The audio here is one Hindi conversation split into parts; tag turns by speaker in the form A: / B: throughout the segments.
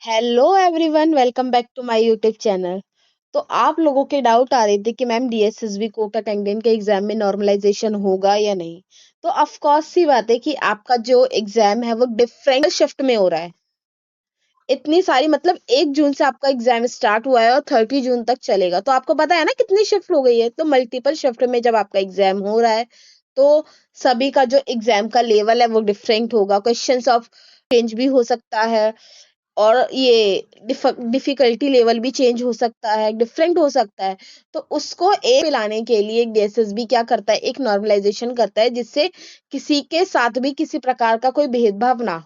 A: Hello everyone, welcome back to my YouTube channel. तो आप लोगों के डाउट आ रहे थे कि मैम डीएसएसबी कोटा कैंडिडेट के एग्जाम में नॉर्मलाइजेशन होगा या नहीं। तो ऑफ कोर्स सी बात है कि आपका जो एग्जाम है वो डिफरेंट शिफ्ट में हो रहा है। इतनी सारी मतलब 1 जून से आपका एग्जाम स्टार्ट हुआ है और 30 जून तक चलेगा। तो आपको पता है ना कितनी शिफ्ट हो गई है। तो मल्टीपल शिफ्ट में जब आपका एग्जाम हो रहा है तो सभी का जो एग्जाम का लेवल है वो डिफरेंट होगा। क्वेश्चंस ऑफ चेंज भी हो सकता है और ये डिफिकल्टी लेवल भी चेंज हो सकता है, डिफरेंट हो सकता है। तो उसको एक पे लाने के लिए एक डीएसएसबी क्या करता है, एक नॉर्मलाइजेशन करता है जिससे किसी के साथ भी किसी प्रकार का कोई भेदभाव ना हो।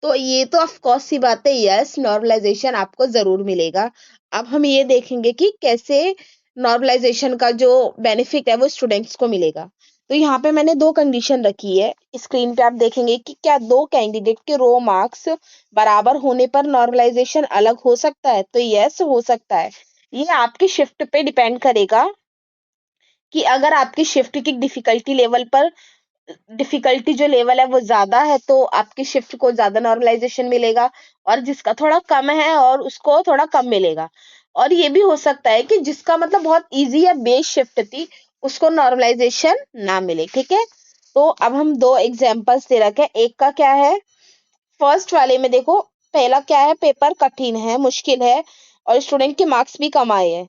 A: तो ये तो ऑफ कोर्स सी बात है, यस नॉर्मलाइजेशन आपको जरूर मिलेगा। अब हम ये देखेंगे कि कैसे नॉर्मलाइजेशन का जो बेनिफिट है वो स्टूडेंट्स को मिलेगा। तो यहाँ पे मैंने दो कंडीशन रखी है। स्क्रीन पे आप देखेंगे कि क्या दो कैंडिडेट के रो मार्क्स बराबर होने पर नॉर्मलाइजेशन अलग हो सकता है। तो यस हो सकता है। ये आपकी शिफ्ट पे डिपेंड करेगा कि अगर आपकी शिफ्ट की डिफिकल्टी जो लेवल है वो ज्यादा है तो आपकी शिफ्ट को ज्यादा नॉर्मलाइजेशन मिलेगा, और जिसका थोड़ा कम है और उसको थोड़ा कम मिलेगा। और ये भी हो सकता है कि जिसका मतलब बहुत इजी या बेस शिफ्ट थी उसको नॉर्मलाइजेशन ना मिले। ठीक है। तो अब हम दो एग्जांपल्स दे रखे हैं। एक का क्या है, फर्स्ट वाले में देखो, पहला क्या है, पेपर कठिन है, मुश्किल है और स्टूडेंट के मार्क्स भी कम आए हैं।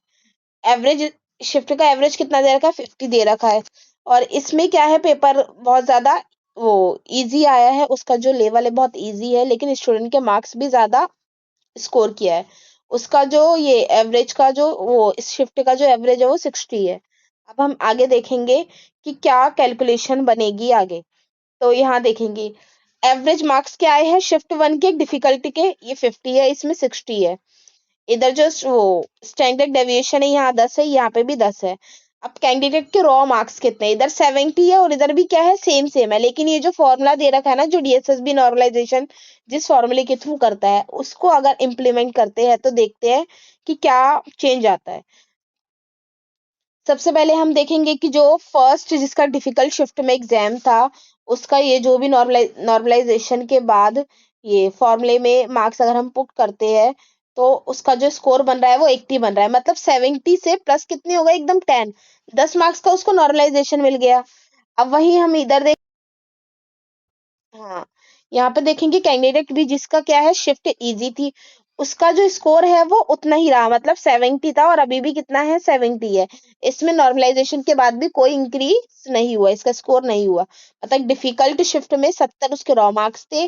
A: एवरेज शिफ्ट का एवरेज कितना दे रखा है, 50 दे रखा है। और इसमें क्या है, पेपर बहुत ज्यादा वो इजी आया है, उसका जो लेवल है बहुत इजी है, लेकिन स्टूडेंट के मार्क्स भी ज्यादा स्कोर किया है। उसका जो ये एवरेज का जो वो इस शिफ्ट का जो एवरेज है वो 60 है। अब हम आगे देखेंगे कि क्या कैलकुलेशन बनेगी आगे। तो यहाँ देखेंगे एवरेज मार्क्स क्या आए हैं शिफ्ट वन के डिफिकल्टी के, ये 50 है, इसमें 60 है। इधर जो वो स्टैंडर्ड डेविएशन है यहाँ 10 है, यहाँ पे भी 10 है। अब कैंडिडेट के रॉ मार्क्स कितने हैं, इधर 70 है और इधर भी क्या है, सेम सेम है। लेकिन ये जो फॉर्मूला दे रखा है ना, जो डीएसएसबी नॉर्मलाइजेशन जिस फॉर्मूले के थ्रू करता है उसको अगर इम्प्लीमेंट करते हैं तो देखते हैं कि क्या चेंज आता है। सबसे पहले हम देखेंगे कि जो फर्स्ट जिसका डिफिकल्ट शिफ्ट में एग्जाम था उसका ये जो भी नॉर्मलाइजेशन के बाद ये फॉर्मूले में मार्क्स अगर हम पुट करते हैं तो उसका जो स्कोर बन रहा है वो 80 बन रहा है। मतलब 70 से प्लस कितने हो गए, एकदम 10 मार्क्स का उसको नॉर्मलाइजेशन मिल गया। अब वही हम इधर देख, हाँ, यहाँ पे देखेंगे कैंडिडेट भी जिसका क्या है शिफ्ट इजी थी, उसका जो स्कोर है वो उतना ही रहा, मतलब 70 था और अभी भी कितना है, 70 है। इसमें नॉर्मलाइजेशन के बाद भी कोई इंक्रीज नहीं हुआ, इसका स्कोर नहीं हुआ। मतलब डिफिकल्ट शिफ्ट में 70 उसके रॉ मार्क्स थे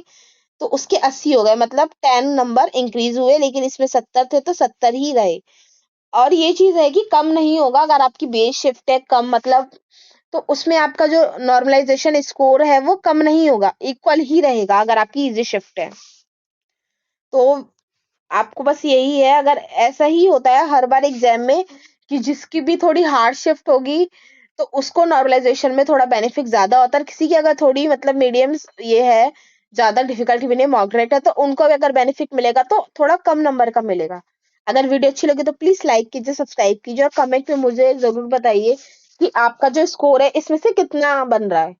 A: तो उसके 80 हो गए, मतलब 10 नंबर इंक्रीज हुए, लेकिन इसमें 70 थे तो 70 ही रहे। और ये चीज है कि कम नहीं होगा अगर आपकी बेस शिफ्ट है कम, मतलब तो उसमें आपका जो नॉर्मलाइजेशन स्कोर है वो कम नहीं होगा, इक्वल ही रहेगा अगर आपकी इजी शिफ्ट है। तो आपको बस यही है, अगर ऐसा ही होता है हर बार एग्जाम में कि जिसकी भी थोड़ी हार्ड शिफ्ट होगी तो उसको नॉर्मलाइजेशन में थोड़ा बेनिफिट ज्यादा होता है, किसी की अगर थोड़ी मतलब मीडियम ये है, ज्यादा डिफिकल्टी भी नहीं, मॉडरेट है, तो उनको भी अगर बेनिफिट मिलेगा तो थोड़ा कम नंबर का मिलेगा। अगर वीडियो अच्छी लगी तो प्लीज लाइक कीजिए, सब्सक्राइब कीजिए और कमेंट में मुझे जरूर बताइए कि आपका जो स्कोर है इसमें से कितना बन रहा है,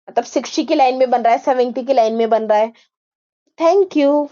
A: मतलब 60 की लाइन में बन रहा है, 70 की लाइन में बन रहा है। Thank you.